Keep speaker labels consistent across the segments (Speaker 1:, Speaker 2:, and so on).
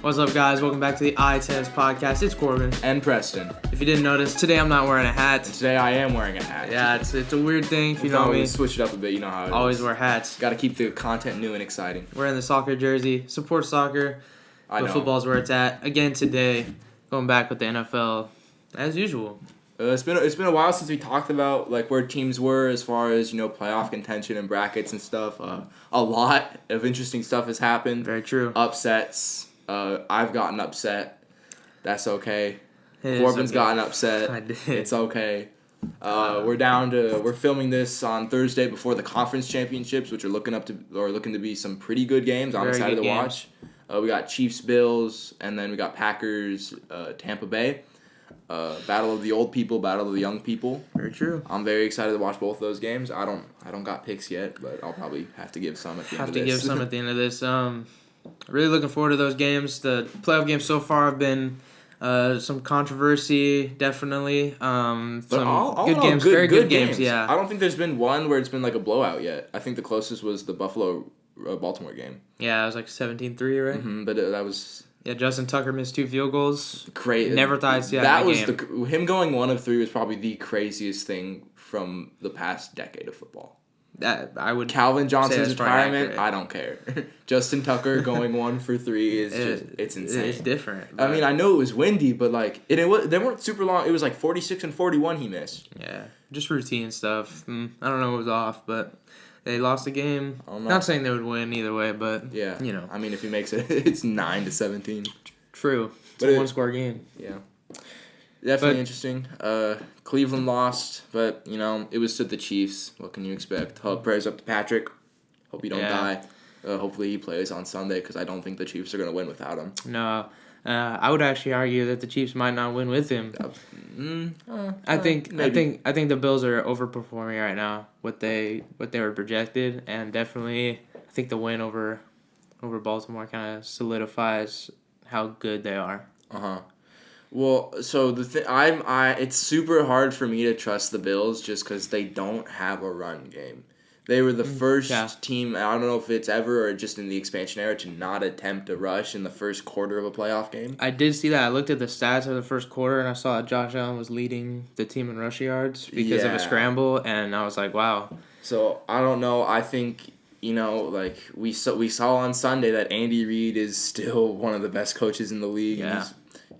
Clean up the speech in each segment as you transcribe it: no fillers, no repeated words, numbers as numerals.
Speaker 1: What's up, guys? Welcome back to the iTennis Podcast. It's Corbin.
Speaker 2: And Preston.
Speaker 1: If you didn't notice, today I'm not wearing a hat.
Speaker 2: Today I am wearing a hat.
Speaker 1: Yeah, it's a weird thing, if you know me.
Speaker 2: Switch it up a bit, you know how it
Speaker 1: Always
Speaker 2: is.
Speaker 1: wear hats.
Speaker 2: Got to keep the content new and exciting.
Speaker 1: Wearing the soccer jersey. Support soccer.
Speaker 2: I know.
Speaker 1: Football's where it's at. Again today, going back with the NFL, as usual.
Speaker 2: It's been a while since we talked about like where teams were as far as playoff contention and brackets and stuff. A lot of interesting stuff has happened.
Speaker 1: Very true.
Speaker 2: Upsets. I've gotten upset. That's okay.
Speaker 1: It is
Speaker 2: Corbin's
Speaker 1: okay.
Speaker 2: gotten upset.
Speaker 1: I did.
Speaker 2: It's okay. We're filming this on Thursday before the conference championships, which are looking to be some pretty good games. I'm
Speaker 1: Very
Speaker 2: excited
Speaker 1: good
Speaker 2: to
Speaker 1: games.
Speaker 2: watch. We got Chiefs, Bills, and then we got Packers, Tampa Bay. Battle of the old people, battle of the young people.
Speaker 1: Very true.
Speaker 2: I'm very excited to watch both of those games. I don't got picks yet, but I'll probably have to give some at the end of this.
Speaker 1: Give some at the end of this. Really looking forward to those games. The playoff games so far have been some controversy, definitely. Some good games, very good games. Yeah.
Speaker 2: I don't think there's been one where it's been like a blowout yet. I think the closest was the Buffalo-Baltimore game.
Speaker 1: Yeah, it was like 17-3, right?
Speaker 2: Mm-hmm, but that was...
Speaker 1: Yeah, Justin Tucker missed 2 field goals.
Speaker 2: Great.
Speaker 1: Never thought I'd see that in a game.
Speaker 2: Him going 1 of 3 was probably the craziest thing from the past decade of football. Calvin Johnson's retirement, I don't care. Justin Tucker going 1 for 3 is it's insane.
Speaker 1: It's different.
Speaker 2: I mean, I know it was windy, but like they weren't super long. It was like 46 and 41 he missed.
Speaker 1: Yeah, just routine stuff. I don't know what was off, but they lost the game. Not saying they would win either way, but
Speaker 2: yeah, I mean, if he makes it, it's 9-17.
Speaker 1: True. It's a one-score game.
Speaker 2: Yeah. Definitely interesting. Cleveland lost, but, it was to the Chiefs. What can you expect? Prayers up to Patrick. Hope you don't die. Hopefully he plays on Sunday because I don't think the Chiefs are going to win without him.
Speaker 1: No. I would actually argue that the Chiefs might not win with him. I think the Bills are overperforming right now, what they were projected, and definitely I think the win over Baltimore kind of solidifies how good they are.
Speaker 2: Well, so it's super hard for me to trust the Bills just because they don't have a run game. They were the first team, I don't know if it's ever or just in the expansion era, to not attempt a rush in the first quarter of a playoff game.
Speaker 1: I did see that. I looked at the stats of the first quarter, and I saw that Josh Allen was leading the team in rush yards because of a scramble, and I was like, wow. So,
Speaker 2: I don't know. I think, we saw on Sunday that Andy Reid is still one of the best coaches in the league.
Speaker 1: Yeah.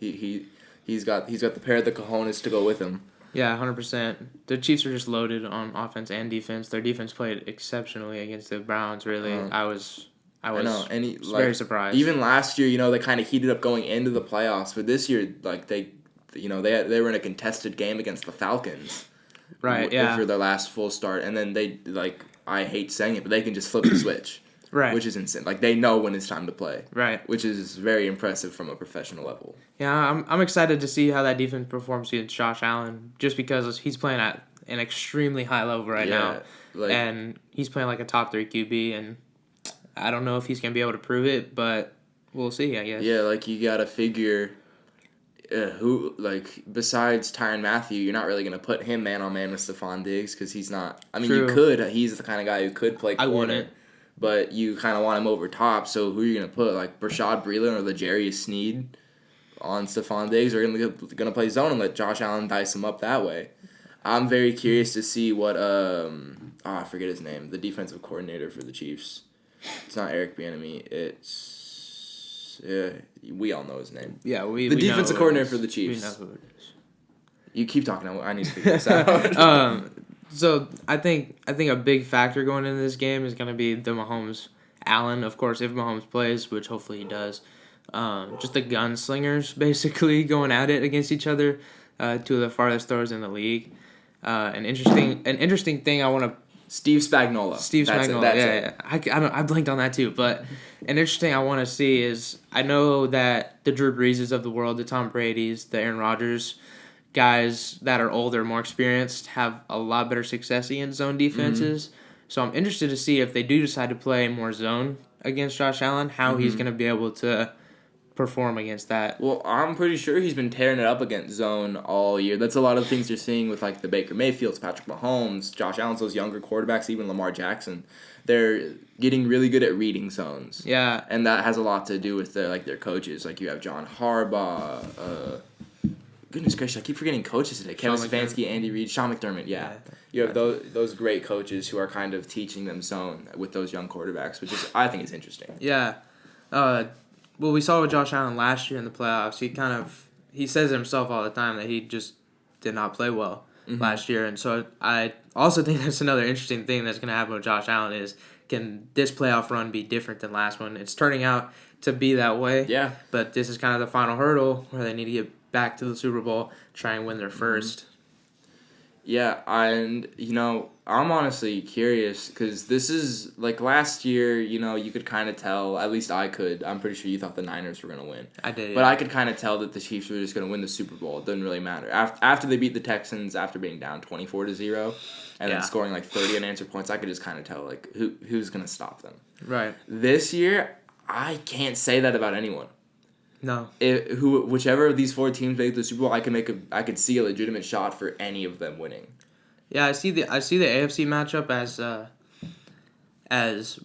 Speaker 2: He's got the pair of the cojones to go with him.
Speaker 1: Yeah, 100%. The Chiefs are just loaded on offense and defense. Their defense played exceptionally against the Browns, really. I was very surprised.
Speaker 2: Even last year, they kind of heated up going into the playoffs, but this year, they were in a contested game against the Falcons.
Speaker 1: Right, yeah.
Speaker 2: For their last full start, and then they, I hate saying it, but they can just flip the switch.
Speaker 1: Right.
Speaker 2: Which is insane. They know when it's time to play.
Speaker 1: Right.
Speaker 2: Which is very impressive from a professional level.
Speaker 1: Yeah, I'm excited to see how that defense performs against Josh Allen, just because he's playing at an extremely high level right now. And he's playing like a top 3 QB, and I don't know if he's going to be able to prove it, but we'll see, I guess.
Speaker 2: Yeah, you got to figure who, besides Tyrann Mathieu, you're not really going to put him man-on-man with Stephon Diggs because he's not. I mean,
Speaker 1: True.
Speaker 2: You could. He's the kind of guy who could play corner.
Speaker 1: I wouldn't.
Speaker 2: But you kind of want him over top, so who are you going to put? Brashad Breeland or L'Jarius Sneed on Stephon Diggs? Or going to play zone and let Josh Allen dice him up that way? I'm very curious to see what, I forget his name, the defensive coordinator for the Chiefs. It's not Eric Bieniemy. It's, we all know his name.
Speaker 1: Yeah,
Speaker 2: the defensive coordinator for the Chiefs.
Speaker 1: We know who it is.
Speaker 2: You keep talking. I need to figure this out.
Speaker 1: So I think a big factor going into this game is going to be the Mahomes-Allen. Of course, if Mahomes plays, which hopefully he does, just the gunslingers basically going at it against each other, 2 of the farthest throwers in the league. An interesting thing I want to.
Speaker 2: Steve Spagnuolo.
Speaker 1: Yeah. I blinked on that too, but an interesting I want to see is I know that the Drew Breeses of the world, the Tom Brady's, the Aaron Rodgers, guys that are older, more experienced, have a lot better success against zone defenses. So I'm interested to see if they do decide to play more zone against Josh Allen, how he's going to be able to perform against that.
Speaker 2: Well, I'm pretty sure he's been tearing it up against zone all year. That's a lot of things you're seeing with like the Baker Mayfields, Patrick Mahomes, Josh Allen's, those younger quarterbacks, even Lamar Jackson. They're getting really good at reading zones.
Speaker 1: Yeah.
Speaker 2: And that has a lot to do with their coaches. Like you have John Harbaugh, goodness gracious, I keep forgetting coaches today. Kevin Stefanski, Andy Reid, Sean McDermott, yeah. You have those great coaches who are kind of teaching them zone with those young quarterbacks, which is I think is interesting.
Speaker 1: Yeah. Well, we saw with Josh Allen last year in the playoffs. He says it himself all the time that he just did not play well last year. And so I also think that's another interesting thing that's going to happen with Josh Allen is can this playoff run be different than last one? It's turning out to be that way.
Speaker 2: Yeah.
Speaker 1: But this is kind of the final hurdle where they need to get back to the Super Bowl, try and win their first.
Speaker 2: Yeah, and, I'm honestly curious because this is, like, last year, you could kind of tell, at least I could. I'm pretty sure you thought the Niners were going to win.
Speaker 1: I did,
Speaker 2: But I could kind of tell that the Chiefs were just going to win the Super Bowl. It didn't really matter. After they beat the Texans, after being down 24-0, and then scoring, like, 30 unanswered points, I could just kind of tell, like, who's going to stop them.
Speaker 1: Right.
Speaker 2: This year, I can't say that about anyone.
Speaker 1: No.
Speaker 2: Whichever of these four teams make the Super Bowl, I could see a legitimate shot for any of them winning.
Speaker 1: Yeah, I see the AFC matchup as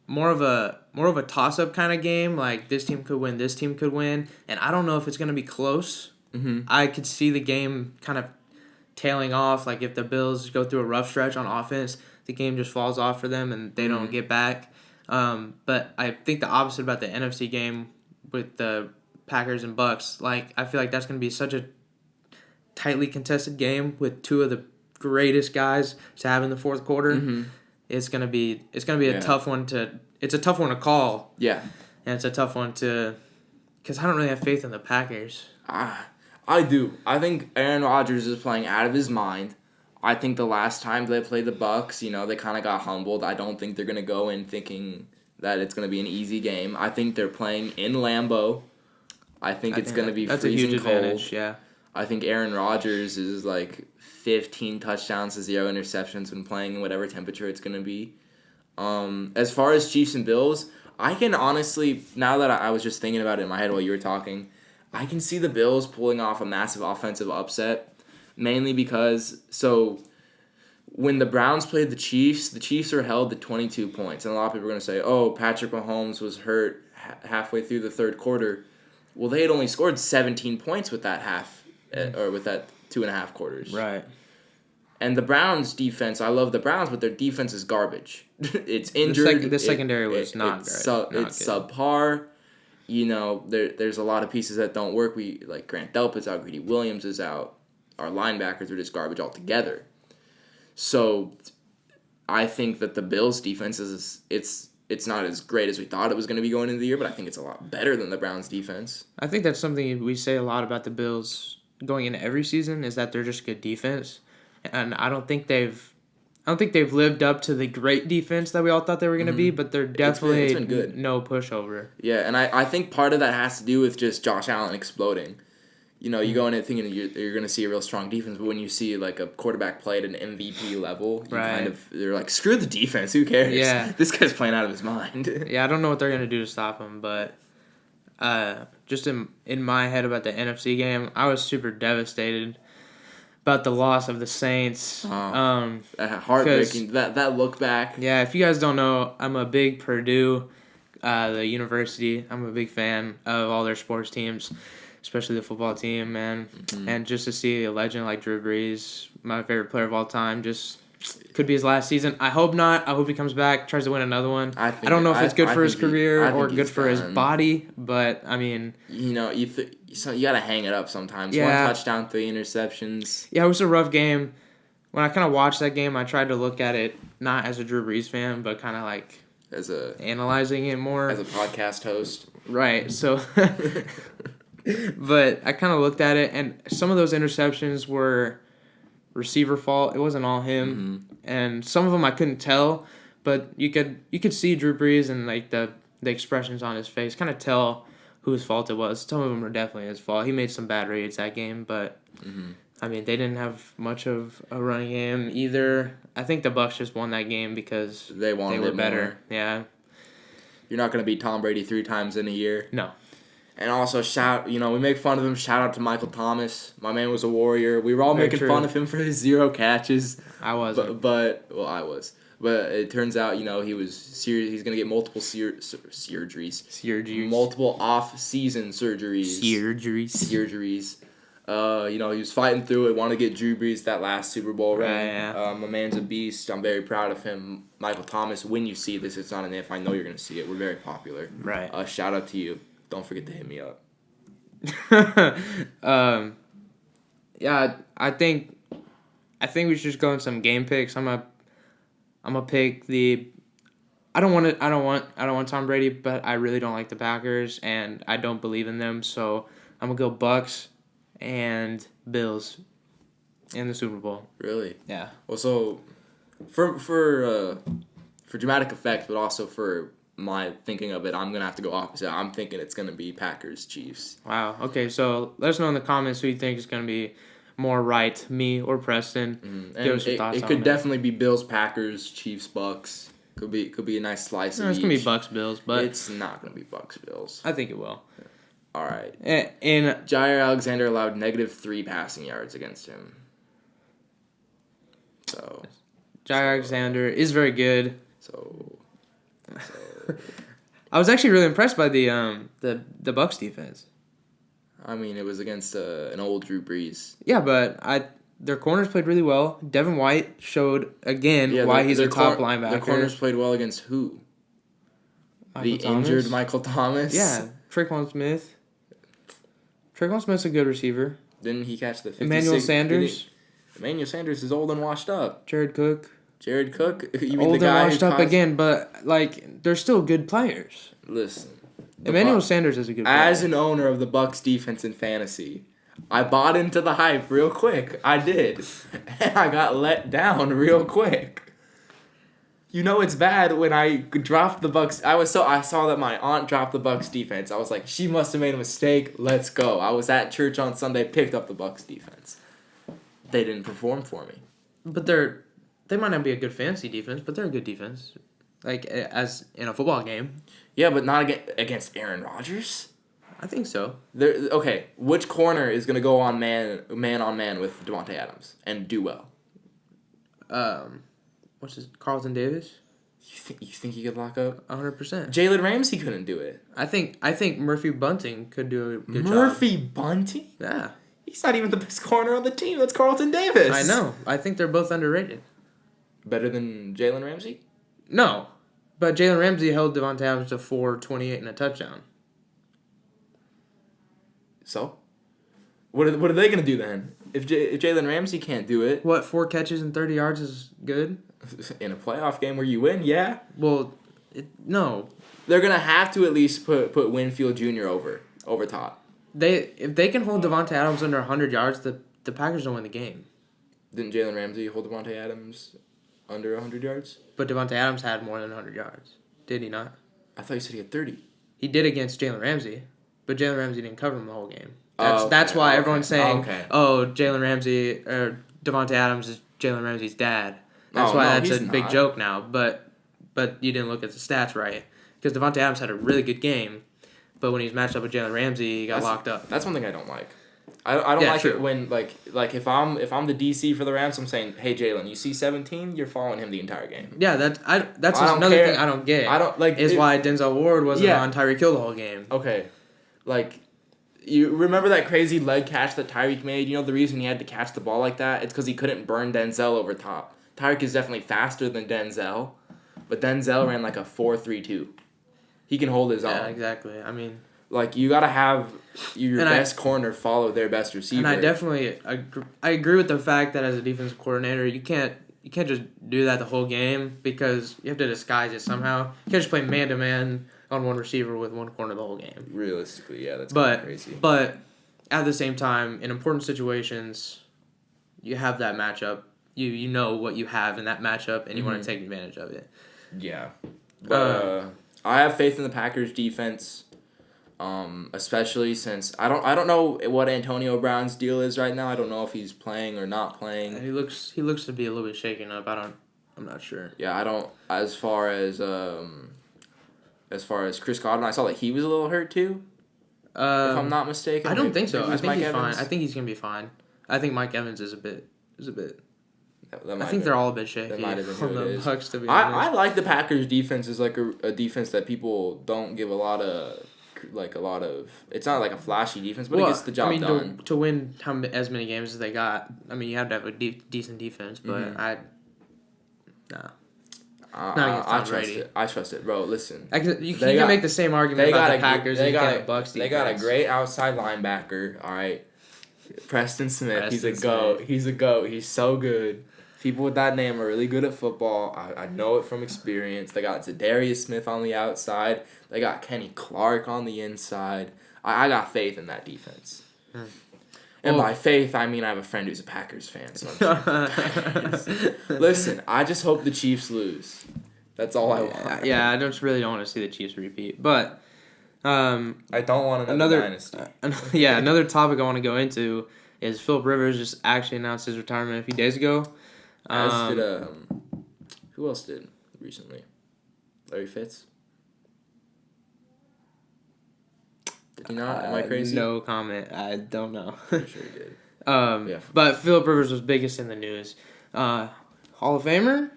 Speaker 1: more of a toss up kind of game. Like this team could win, this team could win, and I don't know if it's gonna be close.
Speaker 2: Mm-hmm.
Speaker 1: I could see the game kind of tailing off. Like if the Bills go through a rough stretch on offense, the game just falls off for them and they don't get back. But I think the opposite about the NFC game with the Packers and Bucks. Like I feel like that's gonna be such a tightly contested game with two of the greatest guys to have in the fourth quarter.
Speaker 2: Mm-hmm.
Speaker 1: It's gonna be a tough one to call.
Speaker 2: Yeah,
Speaker 1: and it's a tough one because I don't really have faith in the Packers.
Speaker 2: I do. I think Aaron Rodgers is playing out of his mind. I think the last time they played the Bucks, they kind of got humbled. I don't think they're gonna go in thinking that it's gonna be an easy game. I think they're playing in Lambeau. I think it's gonna be
Speaker 1: that's
Speaker 2: freezing
Speaker 1: a huge
Speaker 2: cold.
Speaker 1: advantage. Yeah.
Speaker 2: I think Aaron Rodgers is like 15 touchdowns to 0 interceptions when playing in whatever temperature it's going to be. As far as Chiefs and Bills, I can honestly, now that I was just thinking about it in my head while you were talking, I can see the Bills pulling off a massive offensive upset, mainly because, when the Browns played the Chiefs were held to 22 points. And a lot of people are going to say, oh, Patrick Mahomes was hurt halfway through the third quarter. Well, they had only scored 17 points with that or with that 2.5 quarters.
Speaker 1: Right.
Speaker 2: And the Browns' defense, I love the Browns, but their defense is garbage. It's injured.
Speaker 1: The secondary was not great.
Speaker 2: It's subpar. There's a lot of pieces that don't work. Grant Delpit's out, Greedy Williams is out. Our linebackers are just garbage altogether. So, I think that the Bills' defense it's not as great as we thought it was going to be going into the year, but I think it's a lot better than the Browns' defense.
Speaker 1: I think that's something we say a lot about the Bills going into every season is that they're just good defense, and I don't think they've lived up to the great defense that we all thought they were going to be, but they're definitely
Speaker 2: it's been good.
Speaker 1: No pushover.
Speaker 2: Yeah, and I think part of that has to do with just Josh Allen exploding. You go in it thinking you're going to see a real strong defense, but when you see like a quarterback play at an MVP level, you're like, screw the defense, who cares?
Speaker 1: Yeah.
Speaker 2: This guy's playing out of his mind.
Speaker 1: Yeah, I don't know what they're going to do to stop him, but just in my head about the NFC game, I was super devastated about the loss of the Saints.
Speaker 2: Heartbreaking. That look back.
Speaker 1: Yeah, if you guys don't know, I'm a big Purdue, the university. I'm a big fan of all their sports teams, especially the football team, man. Mm-hmm. And just to see a legend like Drew Brees, my favorite player of all time, just could be his last season. I hope not. I hope he comes back, tries to win another one. I don't know if it's good for his career or good for his body, but I mean,
Speaker 2: you gotta hang it up sometimes.
Speaker 1: Yeah.
Speaker 2: 1 touchdown, 3 interceptions.
Speaker 1: Yeah, it was a rough game. When I kind of watched that game, I tried to look at it not as a Drew Brees fan, but kind of like analyzing it more
Speaker 2: as a podcast host.
Speaker 1: Right. So, but I kind of looked at it, and some of those interceptions were receiver fault. It wasn't all him, and some of them I couldn't tell, but you could see Drew Brees and like the expressions on his face, kind of tell whose fault it was. Some of them were definitely his fault. He made some bad reads that game, but I mean they didn't have much of a running game either. I think the Bucs just won that game because
Speaker 2: they were better.
Speaker 1: Yeah.
Speaker 2: You're not going to beat Tom Brady 3 times in a year.
Speaker 1: No.
Speaker 2: And also we make fun of him. Shout out to Michael Thomas. My man was a warrior. We were all
Speaker 1: Very
Speaker 2: making
Speaker 1: true.
Speaker 2: fun of him for his 0 catches.
Speaker 1: I wasn't.
Speaker 2: I was. But it turns out, he was serious. He's gonna get multiple surgeries. Multiple off-season surgeries. Surgeries. He was fighting through it. Wanted to get Drew Brees that last Super Bowl ring.
Speaker 1: Right, yeah.
Speaker 2: My man's a beast. I'm very proud of him. Michael Thomas. When you see this, it's not an if. I know you're gonna see it. We're very popular.
Speaker 1: Right.
Speaker 2: Shout out to you. Don't forget to hit me up.
Speaker 1: Yeah, I think we should just go in some game picks. I'm gonna pick the. I don't want Tom Brady, but I really don't like the Packers, and I don't believe in them. So I'm gonna go Bucks and Bills in the Super Bowl.
Speaker 2: Really?
Speaker 1: Yeah.
Speaker 2: Well, so for dramatic effect, but also for my thinking of it, I'm gonna have to go opposite. I'm thinking it's gonna be Packers Chiefs.
Speaker 1: Wow. Okay, so let us know in the comments who you think is gonna be more right, me or Preston.
Speaker 2: And
Speaker 1: Give us your thoughts
Speaker 2: it
Speaker 1: on
Speaker 2: could
Speaker 1: it.
Speaker 2: definitely be Bills, Packers, Chiefs, Bucks. Could be a nice slice.
Speaker 1: No,
Speaker 2: of
Speaker 1: it's gonna be
Speaker 2: each.
Speaker 1: Bucks Bills, but
Speaker 2: It's not gonna be Bucks Bills.
Speaker 1: I think it will.
Speaker 2: All right.
Speaker 1: And
Speaker 2: Jair Alexander allowed -3 passing yards against him. So
Speaker 1: Jair Alexander is very good.
Speaker 2: so
Speaker 1: I was actually really impressed by the Bucks defense.
Speaker 2: I mean, it was against an old Drew Brees.
Speaker 1: Yeah, but their corners played really well. Devin White showed again why he's a top linebacker.
Speaker 2: The corners played well against who?
Speaker 1: Michael
Speaker 2: The
Speaker 1: Thomas.
Speaker 2: injured Michael Thomas.
Speaker 1: Yeah, Tre'Quan Smith. Tre'Quan Smith's a good receiver.
Speaker 2: Didn't he catch the 56?
Speaker 1: Emmanuel Sanders.
Speaker 2: Emmanuel Sanders is old and washed up.
Speaker 1: Jared Cook.
Speaker 2: Jared Cook. You mean
Speaker 1: Old
Speaker 2: the guy
Speaker 1: and washed
Speaker 2: who
Speaker 1: up
Speaker 2: caused-
Speaker 1: again, but they're still good players.
Speaker 2: Listen.
Speaker 1: Emmanuel Sanders is a good player.
Speaker 2: As an owner of the Bucks defense in fantasy, I bought into the hype real quick. I did. And I got let down real quick. You know it's bad when I dropped the Bucks. I saw that my aunt dropped the Bucks defense. I was like, she must have made a mistake. Let's go. I was at church on Sunday, picked up the Bucks defense. They didn't perform for me.
Speaker 1: But they might not be a good fantasy defense, but they're a good defense. Like as in a football game.
Speaker 2: Yeah, but not against Aaron Rodgers.
Speaker 1: I think so.
Speaker 2: Okay, which corner is gonna go on man on man with Devontae Adams and do well?
Speaker 1: What's his Carlton Davis?
Speaker 2: You think he could lock up?
Speaker 1: 100%.
Speaker 2: Jalen Ramsey couldn't do it.
Speaker 1: I think Murphy Bunting could do a good job.
Speaker 2: Murphy Bunting?
Speaker 1: Yeah.
Speaker 2: He's not even the best corner on the team. That's Carlton Davis.
Speaker 1: I know. I think they're both underrated.
Speaker 2: Better than Jalen Ramsey?
Speaker 1: No. But Jalen Ramsey held Devontae Adams to 428 and a touchdown.
Speaker 2: So? What are they going to do then? If Jalen Ramsey can't do it
Speaker 1: What, 4 catches and 30 yards is good?
Speaker 2: in a playoff game where you win, yeah.
Speaker 1: Well, no.
Speaker 2: They're going to have to at least put Winfield Jr. over top.
Speaker 1: If they can hold Devontae Adams under 100 yards, the Packers don't win the game.
Speaker 2: Didn't Jalen Ramsey hold Devontae Adams under 100 yards?
Speaker 1: But Devontae Adams had more than 100 yards. Did he not?
Speaker 2: I thought you said he had 30.
Speaker 1: He did against Jalen Ramsey, but Jalen Ramsey didn't cover him the whole game.
Speaker 2: Oh, okay,
Speaker 1: That's why
Speaker 2: okay.
Speaker 1: everyone's saying,
Speaker 2: Okay.
Speaker 1: oh, Jalen Ramsey or Devontae Adams is Jalen Ramsey's dad. That's
Speaker 2: Oh,
Speaker 1: why
Speaker 2: no,
Speaker 1: that's a
Speaker 2: he's
Speaker 1: big
Speaker 2: not.
Speaker 1: joke now. But you didn't look at the stats right. Because Devontae Adams had a really good game, but when he's matched up with Jalen Ramsey, he got locked up.
Speaker 2: That's one thing I don't like. I don't
Speaker 1: Yeah,
Speaker 2: like
Speaker 1: true.
Speaker 2: it when like if I'm the DC for the Rams, I'm saying, hey Jalen, you see 17, you're following him the entire game.
Speaker 1: Yeah, that's
Speaker 2: I
Speaker 1: just
Speaker 2: don't
Speaker 1: another
Speaker 2: care.
Speaker 1: thing I don't get.
Speaker 2: I don't like
Speaker 1: is
Speaker 2: it-
Speaker 1: why Denzel Ward wasn't
Speaker 2: Yeah.
Speaker 1: on Tyreek Hill the whole game.
Speaker 2: Okay, like you remember that crazy leg catch that Tyreek made? You know the reason he had to catch the ball like that? It's because he couldn't burn Denzel over top. Tyreek is definitely faster than Denzel, but Denzel ran like a 4.32. He can hold his own.
Speaker 1: Yeah, exactly. I mean,
Speaker 2: Like you gotta have your
Speaker 1: And
Speaker 2: best corner follow their best receiver.
Speaker 1: and I definitely agree with the fact that as a defensive coordinator, you can't just do that the whole game because you have to disguise it somehow. You can't just play man to man on one receiver with one corner the whole game.
Speaker 2: Realistically, yeah, that's kind of crazy.
Speaker 1: But at the same time, in important situations, you have that matchup. You know what you have in that matchup, and you want to take advantage of it.
Speaker 2: Yeah, but I have faith in the Packers defense, especially since I don't know what Antonio Brown's deal is right now. I don't know if he's playing or not playing.
Speaker 1: And he looks to be a little bit shaken up. I'm not sure.
Speaker 2: Yeah, I don't. As far as Chris Godwin, I saw that he was a little hurt too. if I'm not mistaken.
Speaker 1: I don't think so.
Speaker 2: Maybe it
Speaker 1: I
Speaker 2: was
Speaker 1: think
Speaker 2: Mike
Speaker 1: he's
Speaker 2: Evans.
Speaker 1: fine. I think he's gonna be fine. I think Mike Evans is a bit.
Speaker 2: That
Speaker 1: I think they're all a bit shaky
Speaker 2: that might have been who
Speaker 1: on
Speaker 2: it
Speaker 1: the
Speaker 2: is.
Speaker 1: Bucks, to be
Speaker 2: I
Speaker 1: honest.
Speaker 2: like the Packers defense as like a defense that people don't give a lot of. It's not like a flashy defense, but it gets the job done.
Speaker 1: To win as many games as they got, I mean, you have to have a decent defense, but Not against Tom Brady.
Speaker 2: I trust it, bro. Listen,
Speaker 1: you can make the same argument about the Packers and the Bucks defense.
Speaker 2: They got a great outside linebacker. All right, Preston Smith. He's a goat. He's a goat. He's so good. People with that name are really good at football. I know it from experience. They got Zadarius Smith on the outside. They got Kenny Clark on the inside. I got faith in that defense. And by faith, I mean I have a friend who's a Packers fan. So listen, I just hope the Chiefs lose. That's all I want.
Speaker 1: Yeah, I really don't want to see the Chiefs repeat. But
Speaker 2: I don't want another dynasty.
Speaker 1: Another topic I want to go into is Philip Rivers just actually announced his retirement a few days ago.
Speaker 2: As did who else did recently? Larry Fitz. Did he not? Am I crazy?
Speaker 1: No comment. I don't know.
Speaker 2: I'm sure he did.
Speaker 1: Yeah. But Philip Rivers was biggest in the news. Hall of Famer?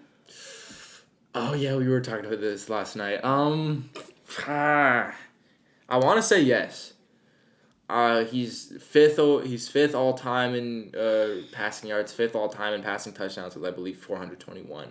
Speaker 2: Oh yeah, we were talking about this last night. I want to say yes. He's fifth all time in passing yards, fifth all time in passing touchdowns with I believe 421.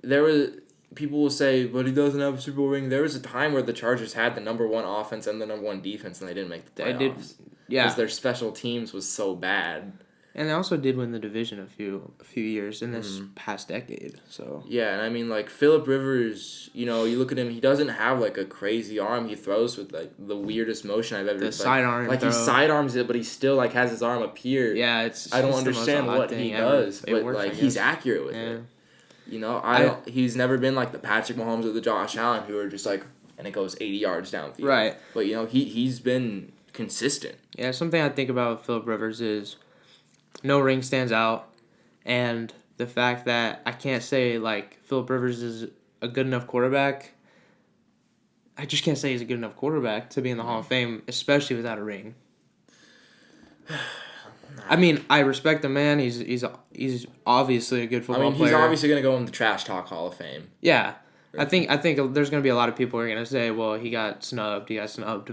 Speaker 2: There was people will say, but he doesn't have a Super Bowl ring. There was a time where the Chargers had the number one offense and the number one defense, and they didn't make the playoffs. Because their special teams was so bad.
Speaker 1: And they also did win the division a few years in this past decade. So
Speaker 2: yeah, and I mean like Philip Rivers, you look at him, he doesn't have like a crazy arm. He throws with like the weirdest motion I've ever seen.
Speaker 1: Sidearm
Speaker 2: like
Speaker 1: throw.
Speaker 2: He sidearms it, but he still like has his arm up here.
Speaker 1: Yeah,
Speaker 2: I don't understand what he does, but like he's accurate with it. He's never been like the Patrick Mahomes or the Josh Allen who are just like, and it goes 80 yards downfield.
Speaker 1: Right.
Speaker 2: But he's been consistent.
Speaker 1: Yeah, something I think about Philip Rivers is no ring stands out, and the fact that I can't say like Philip Rivers is a good enough quarterback. I just can't say he's a good enough quarterback to be in the Hall of Fame, especially without a ring. I mean, I respect the man. He's obviously a good football player.
Speaker 2: He's obviously gonna go in the Trash Talk Hall of Fame.
Speaker 1: Yeah. I think there's gonna be a lot of people who are gonna say, well, he got snubbed,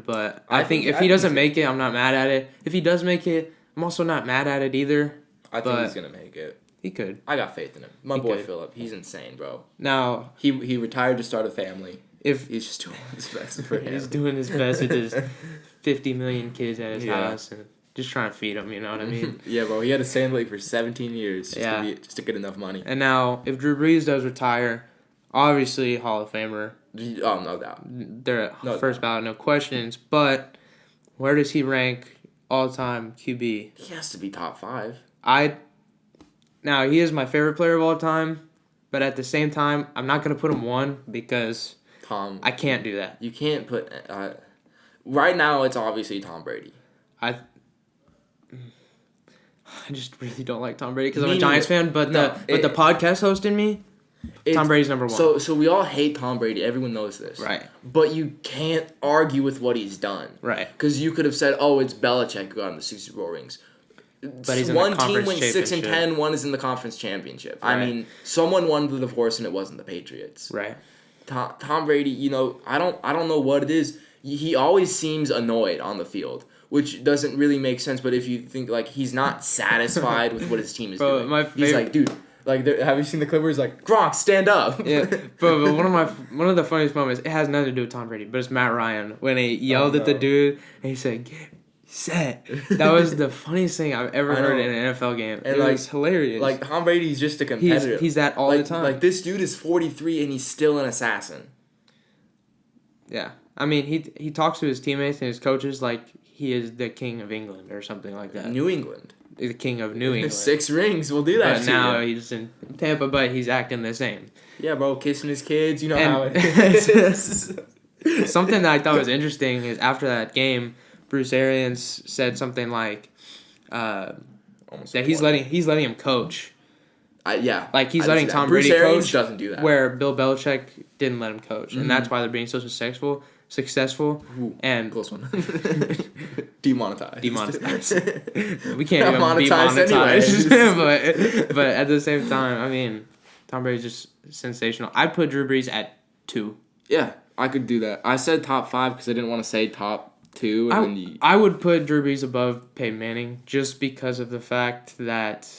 Speaker 1: but I think if he doesn't make it, I'm not mad at it. If he does make it, I'm also not mad at it either.
Speaker 2: I think he's gonna make it.
Speaker 1: He could.
Speaker 2: I got faith in him. My boy Philip, he's insane, bro.
Speaker 1: Now
Speaker 2: he retired to start a family.
Speaker 1: If
Speaker 2: he's just doing his best for him.
Speaker 1: He's doing his best with his 50 million kids at his house and just trying to feed them. You know what I mean?
Speaker 2: Yeah, bro. He had to stay in the league for 17 years just to get enough money.
Speaker 1: And now, if Drew Brees does retire, obviously Hall of Famer.
Speaker 2: Oh, no doubt.
Speaker 1: They're first ballot, no questions. But where does he rank all-time QB?
Speaker 2: He has to be top 5.
Speaker 1: Now, he is my favorite player of all time, but at the same time, I'm not going to put him 1 because I can't do that.
Speaker 2: You can't put... right now, it's obviously Tom Brady.
Speaker 1: I just really don't like Tom Brady because I'm a Giants fan, but the podcast host in me, Tom Brady's number 1.
Speaker 2: So we all hate Tom Brady. Everyone knows this.
Speaker 1: Right.
Speaker 2: But you can't argue with what he's done.
Speaker 1: Right.
Speaker 2: Because you could have said, oh, it's Belichick who got him the Super Bowl rings.
Speaker 1: But he's in
Speaker 2: one
Speaker 1: the conference
Speaker 2: team wins 6 and 10,
Speaker 1: championship.
Speaker 2: one is in the conference championship.
Speaker 1: Right.
Speaker 2: I mean, someone won the divorce and it wasn't the Patriots.
Speaker 1: Right.
Speaker 2: Tom Brady, I don't know what it is. He always seems annoyed on the field, which doesn't really make sense. But if you think like he's not satisfied with what his team is doing, he's like, dude, like, have you seen the clip where he's like, Gronk, stand up?
Speaker 1: Yeah, but one of the funniest moments, it has nothing to do with Tom Brady, but it's Matt Ryan when he yelled at the dude and he said, "Get set." That was the funniest thing I've ever heard in an NFL game. And it was hilarious.
Speaker 2: Like Tom Brady's just a competitor.
Speaker 1: He's that all the time.
Speaker 2: Like this dude is 43 and he's still an assassin.
Speaker 1: Yeah. I mean, he talks to his teammates and his coaches like he is the king of England or something like that.
Speaker 2: New England.
Speaker 1: The king of New England.
Speaker 2: 6 rings, we'll do that.
Speaker 1: But now he's in Tampa, but he's acting the same.
Speaker 2: Yeah, bro, kissing his kids, you know how it is.
Speaker 1: Something that I thought was interesting is after that game, Bruce Arians said something like that he's letting him coach.
Speaker 2: Yeah.
Speaker 1: Like he's letting Tom Brady
Speaker 2: Bruce Arians
Speaker 1: coach.
Speaker 2: Doesn't do that.
Speaker 1: Where Bill Belichick didn't let him coach, and that's why they're being so successful. successful,
Speaker 2: Ooh,
Speaker 1: and
Speaker 2: close one. Demonetized.
Speaker 1: We can't even
Speaker 2: Monetized
Speaker 1: demonetize. but at the same time, I mean, Tom Brady's just sensational. I'd put Drew Brees at 2.
Speaker 2: Yeah, I could do that. I said top 5 because I didn't want to say top 2.
Speaker 1: I would put Drew Brees above Peyton Manning just because of the fact that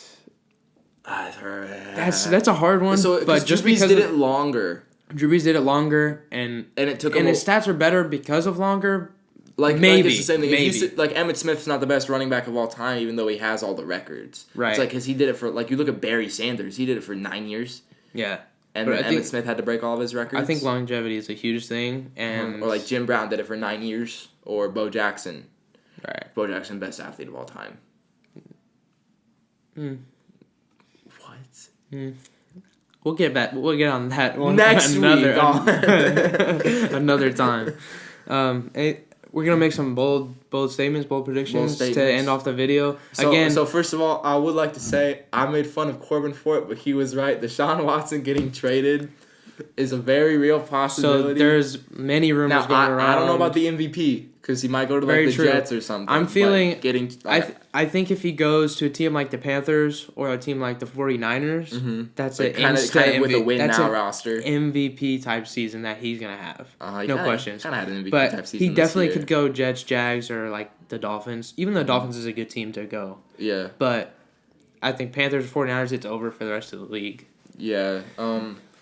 Speaker 1: that's a hard one.
Speaker 2: So,
Speaker 1: but just
Speaker 2: Drew Brees
Speaker 1: because
Speaker 2: did it longer.
Speaker 1: Drew Brees did it longer, and
Speaker 2: it took
Speaker 1: and his stats are better because of longer.
Speaker 2: Maybe it's the same thing.
Speaker 1: Maybe.
Speaker 2: If you like Emmitt Smith's not the best running back of all time, even though he has all the records.
Speaker 1: Right.
Speaker 2: It's like because he did it for you look at Barry Sanders, he did it for 9 years.
Speaker 1: Yeah.
Speaker 2: And then Emmitt Smith had to break all of his records.
Speaker 1: I think longevity is a huge thing, and
Speaker 2: or like Jim Brown did it for 9 years, or Bo Jackson.
Speaker 1: Right.
Speaker 2: Bo Jackson, best athlete of all time.
Speaker 1: Mm.
Speaker 2: What?
Speaker 1: Mm. We'll get back. We'll get on that one
Speaker 2: Next week.
Speaker 1: Another time. We're gonna make some bold statements, bold predictions to end off the video.
Speaker 2: So first of all, I would like to say I made fun of Corbin for it, but he was right. Deshaun Watson getting traded is a very real possibility.
Speaker 1: So there's many rumors going around.
Speaker 2: I don't know about the MVP because he might go to the Jets or something.
Speaker 1: I'm feeling
Speaker 2: getting.
Speaker 1: I think if he goes to a team like the Panthers or a team like the 49ers, that's an instant
Speaker 2: with a win now roster
Speaker 1: MVP type season that he's gonna have. No questions.
Speaker 2: Kind of had an MVP
Speaker 1: but
Speaker 2: type season.
Speaker 1: He definitely could go Jets, Jags, or like the Dolphins. Even though the Dolphins is a good team to go.
Speaker 2: Yeah.
Speaker 1: But I think Panthers, 49ers, it's over for the rest of the league.
Speaker 2: Yeah.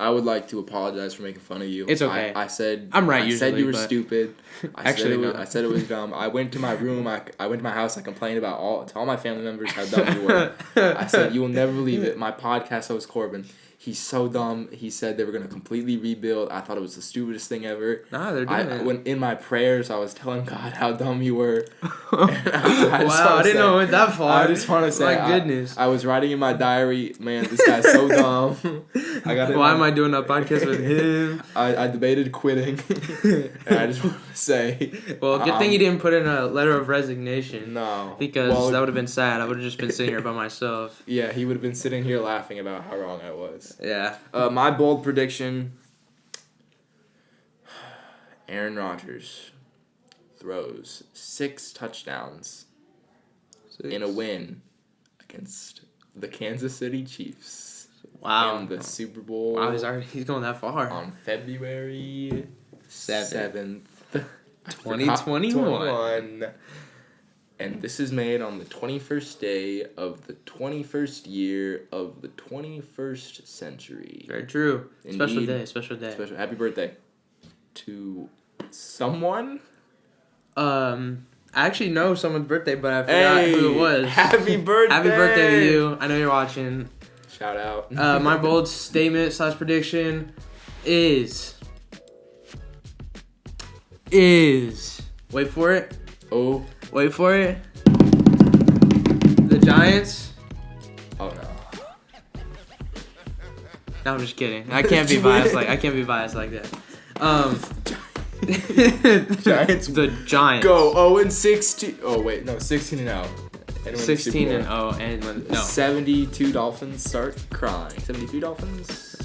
Speaker 2: I would like to apologize for making fun of you.
Speaker 1: It's okay.
Speaker 2: I said
Speaker 1: I'm right.
Speaker 2: I
Speaker 1: usually,
Speaker 2: said you were stupid. I said it was dumb. I went to my room. I went to my house. I complained to all my family members how dumb you were. I said you will never believe it. My podcast host Corbin, he's so dumb. He said they were gonna completely rebuild. I thought it was the stupidest thing ever.
Speaker 1: Nah, they're doing it.
Speaker 2: When in my prayers, I was telling God how dumb you were.
Speaker 1: I didn't know it went that far.
Speaker 2: I just want to say,
Speaker 1: my goodness.
Speaker 2: I was writing in my diary, man, this guy's so dumb.
Speaker 1: Why am I doing a podcast with him?
Speaker 2: I debated quitting, and I just want to say,
Speaker 1: well, good thing you didn't put in a letter of resignation.
Speaker 2: No,
Speaker 1: because that would have been sad. I would have just been sitting here by myself.
Speaker 2: Yeah, he would have been sitting here laughing about how wrong I was.
Speaker 1: Yeah.
Speaker 2: My bold prediction: Aaron Rodgers throws 6 touchdowns in a win against the Kansas City Chiefs.
Speaker 1: Wow.
Speaker 2: In the Super Bowl.
Speaker 1: Wow, he's going that far.
Speaker 2: On February 7th,
Speaker 1: 2021.
Speaker 2: And this is made on the 21st day of the 21st year of the 21st century.
Speaker 1: Very true.
Speaker 2: Indeed.
Speaker 1: Special day.
Speaker 2: Happy birthday to someone.
Speaker 1: I actually know someone's birthday, but I forgot who it was.
Speaker 2: Happy birthday!
Speaker 1: Happy birthday to you. I know you're watching.
Speaker 2: Shout out.
Speaker 1: My bold statement / prediction is wait for it.
Speaker 2: Oh.
Speaker 1: Wait for it. The Giants.
Speaker 2: Oh no.
Speaker 1: No, I'm just kidding. I can't be biased like that.
Speaker 2: Giants.
Speaker 1: The Giants.
Speaker 2: Go 0-16. Oh wait, no, 16-0.
Speaker 1: 16-0 and win. No.
Speaker 2: 72 Dolphins start crying. 73 Dolphins.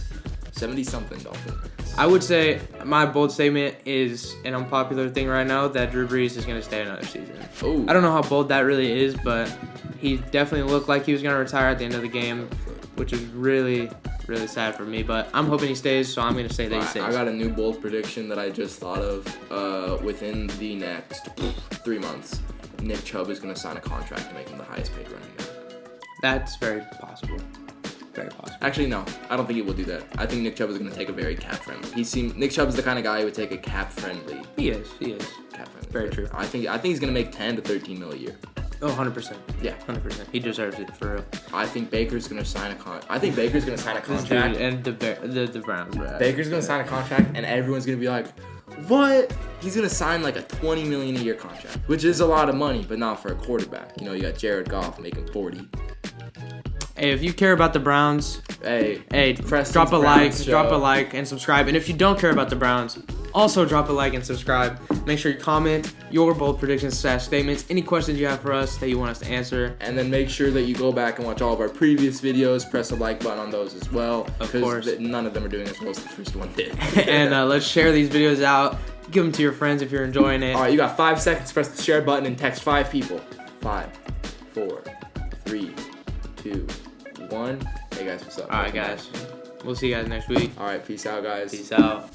Speaker 2: 70-something Dolphins.
Speaker 1: I would say my bold statement is an unpopular thing right now that Drew Brees is going to stay another season.
Speaker 2: Oh.
Speaker 1: I don't know how bold that really is, but he definitely looked like he was going to retire at the end of the game, which is really, really sad for me. But I'm hoping he stays, so I'm going to say that he stays.
Speaker 2: I got a new bold prediction that I just thought of. Within the next 3 months, Nick Chubb is going to sign a contract to make him the highest paid running back.
Speaker 1: That's very possible. Very possible.
Speaker 2: Actually, no. I don't think he will do that. I think Nick Chubb is going to take a very cap-friendly. Nick Chubb is the kind of guy who would take a cap-friendly.
Speaker 1: He is.
Speaker 2: Cap-friendly.
Speaker 1: Very true.
Speaker 2: I think he's going to make $10 to $13 million a year.
Speaker 1: Oh, 100%.
Speaker 2: Yeah.
Speaker 1: 100%. He deserves it, for real.
Speaker 2: I think Baker's going to sign a contract.
Speaker 1: And the Browns, right?
Speaker 2: Baker's going to sign a contract, and everyone's going to be like, what? He's going to sign like a $20 million a year contract, which is a lot of money, but not for a quarterback. You know, you got Jared Goff making $40.
Speaker 1: Hey, if you care about the Browns,
Speaker 2: hey,
Speaker 1: drop a like, and subscribe. And if you don't care about the Browns, also drop a like and subscribe. Make sure you comment your bold predictions / statements, any questions you have for us that you want us to answer.
Speaker 2: And then make sure that you go back and watch all of our previous videos. Press the like button on those as well.
Speaker 1: Of course.
Speaker 2: None of them are doing as well as the first one did.
Speaker 1: And let's share these videos out. Give them to your friends if you're enjoying it.
Speaker 2: All right, you got 5 seconds to press the share button and text 5 people. 5, 4, 3, 2, 1. Hey guys, what's up?
Speaker 1: All right, guys. We'll see you guys next week.
Speaker 2: All right, peace out, guys.
Speaker 1: Peace out.